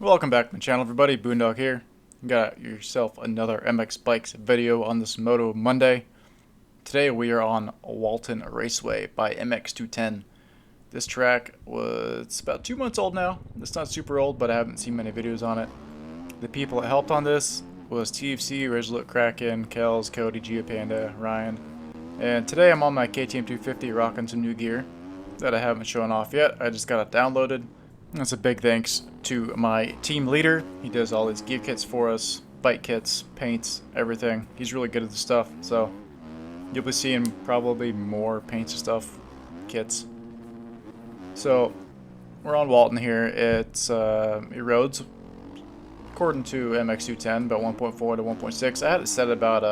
Welcome back to my channel, everybody. Boondog here. Got yourself another MXBikes video on this Moto Monday. Today we are on Walton Raceway by MX210. This track was about 2 months old now. It's not super old, but I haven't seen many videos on it. The people that helped on this was TFC, Resolute Kraken, Kels, Cody, Giapanda, Ryan. And today I'm on my KTM 250 rocking some new gear that I haven't shown off yet. I just got it downloaded. That's a big thanks to my team leader. He does all these gear kits for us, bike kits, paints, everything. He's really good at the stuff, so you'll be seeing probably more paints and stuff, kits. So we're on Walton here. It's erodes according to MX210 about 1.4 to 1.6. I had it set at about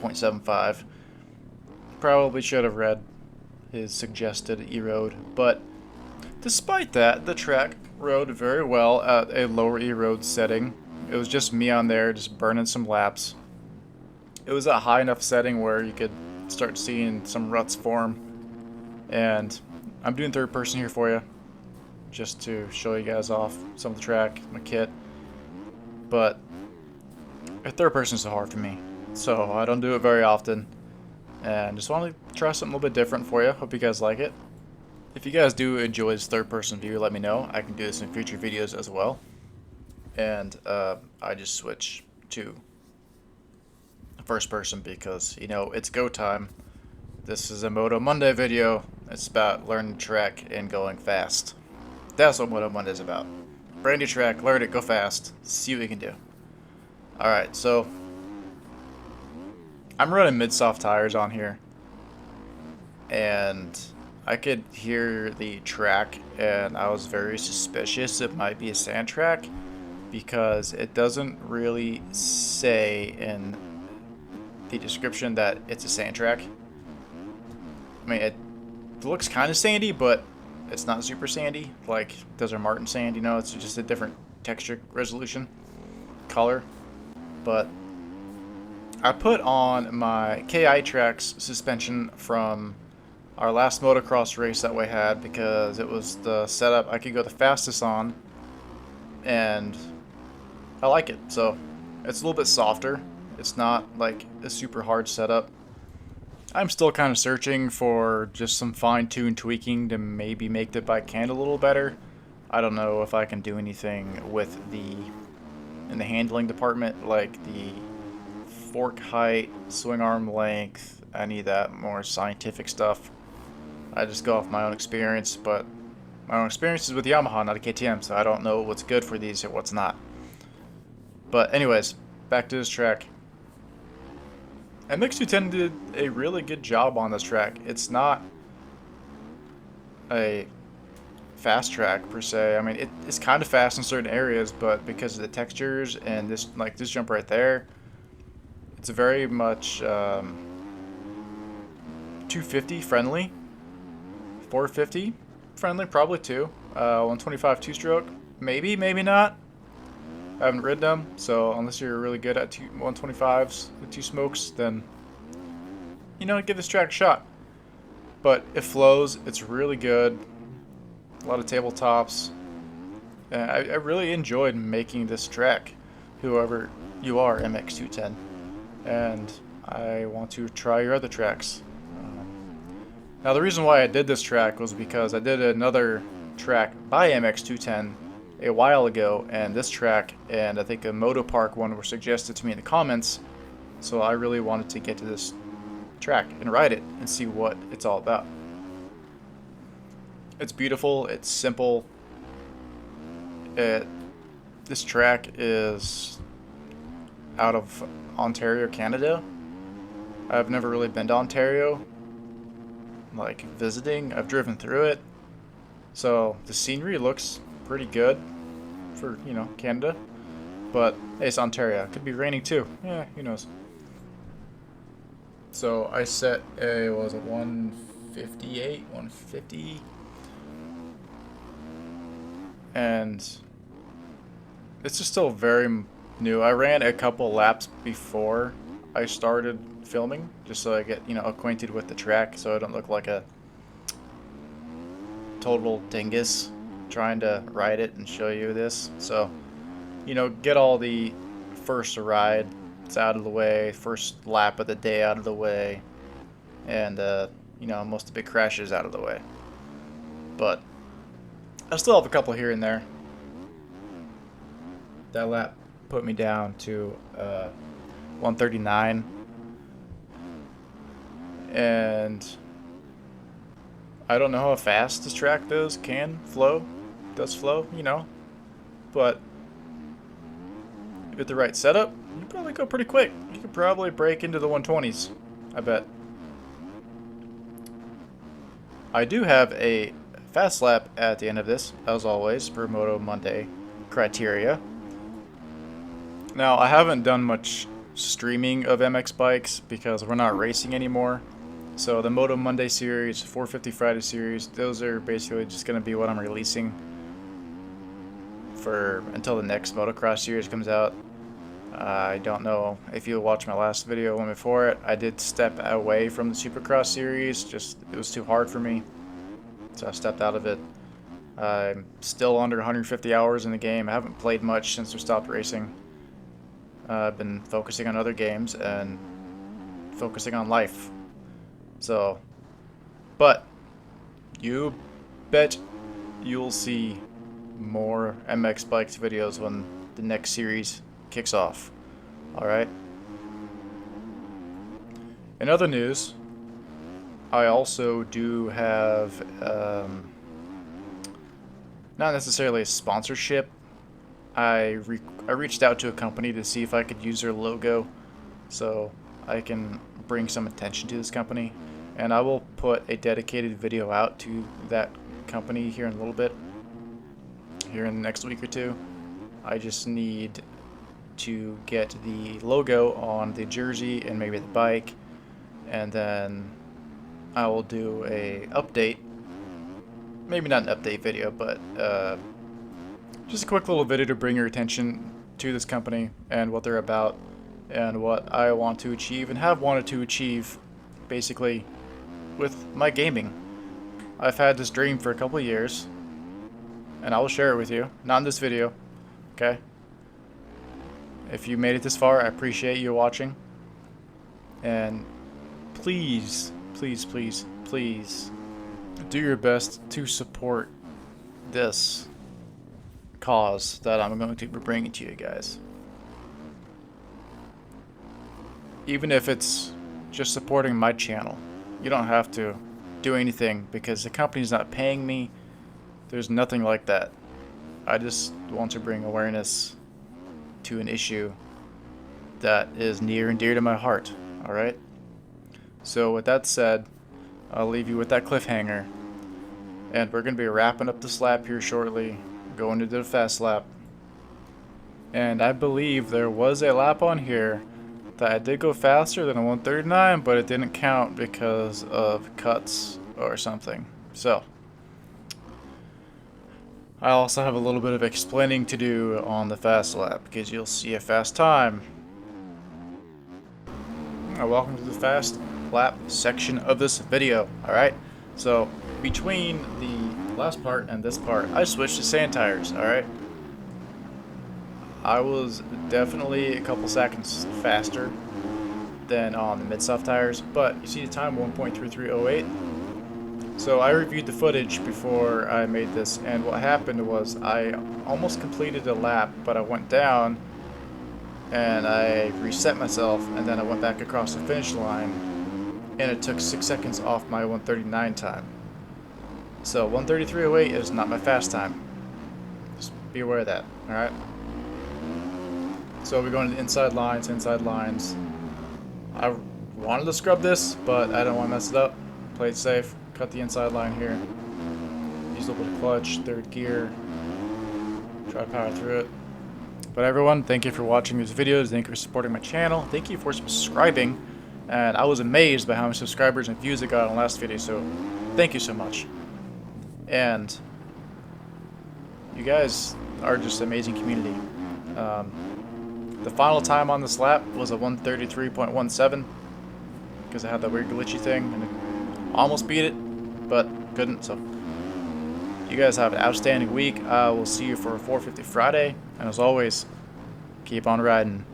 0.75. Probably should have read his suggested erode, but despite that, the track rode very well at a lower erode setting. It was just me on there just burning some laps. It was a high enough setting where you could start seeing some ruts form. And I'm doing third person here for you, just to show you guys off some of the track, my kit. But a third person is so hard for me, so I don't do it very often. And just wanted to try something a little bit different for you. Hope you guys like it. If you guys do enjoy this third-person view, let me know. I can do this in future videos as well. And I just switch to first person because, you know, it's go time. This is a Moto Monday video. It's about learning the track and going fast. That's what Moto Monday is about. Brand new track, learn it, go fast, see what you can do. Alright, so I'm running mid-soft tires on here. And I could hear the track, and I was very suspicious it might be a sand track because it doesn't really say in the description that it's a sand track. I mean, it looks kind of sandy, but it's not super sandy like Desert Martin sand, you know, it's just a different texture resolution, color. But I put on my KI Tracks suspension from our last motocross race that we had because it was the setup I could go the fastest on, and I like it. So it's a little bit softer. It's not like a super hard setup. I'm still kind of searching for just some fine-tuned tweaking to maybe make the bike handle a little better. I don't know if I can do anything with in the handling department, like the fork height, swing arm length, any of that more scientific stuff. I just go off my own experience, but my own experience is with Yamaha, not a KTM, so I don't know what's good for these or what's not. But anyways, back to this track. MX210 did a really good job on this track. It's not a fast track per se. I mean, it's kind of fast in certain areas, but because of the textures and this, like this jump right there, it's very much 250 friendly. 450 friendly, probably too. 125 two-stroke, maybe, maybe not. I haven't ridden them, so unless you're really good at 125s with two smokes, then, you know, give this track a shot. But it flows, it's really good. A lot of tabletops. And I really enjoyed making this track, whoever you are, MX210. And I want to try your other tracks. Now the reason why I did this track was because I did another track by MX210 a while ago, and this track and I think a Moto Park one were suggested to me in the comments, so I really wanted to get to this track and ride it and see what it's all about. It's beautiful, it's simple. This track is out of Ontario, Canada. I've never really been to Ontario, like visiting. I've driven through it, so the scenery looks pretty good for, you know, Canada, but hey, it's Ontario, it could be raining too, yeah, who knows. So I set a, what was it, 158, 150, and it's just still very new. I ran a couple laps before I started filming, just so I get, you know, acquainted with the track, so I don't look like a total dingus trying to ride it and show you this. So you know, get all the first ride out of the way, first lap of the day out of the way, and you know, most of the big crashes out of the way. But I still have a couple here and there. That lap put me down to 139, and I don't know how fast this track does flow, you know, but with the right setup, you probably go pretty quick. You could probably break into the 120s, I bet. I do have a fast lap at the end of this, as always, per Moto Monday criteria. Now, I haven't done much streaming of MXBikes because we're not racing anymore. So the Moto Monday series, 450 Friday series, those are basically just going to be what I'm releasing for until the next motocross series comes out. I don't know if you watched my last video, one before it. I did step away from the Supercross series, just it was too hard for me, so I stepped out of it. I'm still under 150 hours in the game. I haven't played much since we stopped racing. I've been focusing on other games and focusing on life. So, but you bet you'll see more MXBikes videos when the next series kicks off. Alright? In other news, I also do have not necessarily a sponsorship. I reached out to a company to see if I could use their logo so I can bring some attention to this company, and I will put a dedicated video out to that company here in a little bit, here in the next week or two. I just need to get the logo on the jersey and maybe the bike, and then I will do a update, maybe not an update video, but just a quick little video to bring your attention to this company and what they're about and what I want to achieve and have wanted to achieve basically with my gaming. I've had this dream for a couple of years, and I will share it with you, not in this video, okay? If you made it this far, I appreciate you watching, and please, please, please, please do your best to support this cause that I'm going to be bringing to you guys. Even if it's just supporting my channel. You don't have to do anything because the company's not paying me. There's nothing like that. I just want to bring awareness to an issue that is near and dear to my heart. Alright? So with that said, I'll leave you with that cliffhanger. And we're going to be wrapping up this lap here shortly, going to the fast lap. And I believe there was a lap on here that I did go faster than a 139, but it didn't count because of cuts or something. So, I also have a little bit of explaining to do on the fast lap because you'll see a fast time. Welcome to the fast lap section of this video. Alright, so between the last part and this part, I switched to sand tires. Alright, I was definitely a couple seconds faster than on the mid-soft tires, but you see the time, 1.3308. So I reviewed the footage before I made this, and what happened was I almost completed a lap, but I went down and I reset myself, and then I went back across the finish line, and it took 6 seconds off my 139 time. So 133.08 is not my fast time. Just be aware of that, alright? So we're going to the inside lines. I wanted to scrub this, but I don't want to mess it up. Play it safe. Cut the inside line here. Use a little bit of clutch, third gear. Try to power through it. But everyone, thank you for watching these videos. Thank you for supporting my channel. Thank you for subscribing. And I was amazed by how many subscribers and views I got on the last video, so thank you so much. And you guys are just an amazing community. The final time on this lap was a 133.17 because I had that weird glitchy thing and I almost beat it, but couldn't. So you guys have an outstanding week. I will see you for a 450 Friday, and as always, Keep on riding.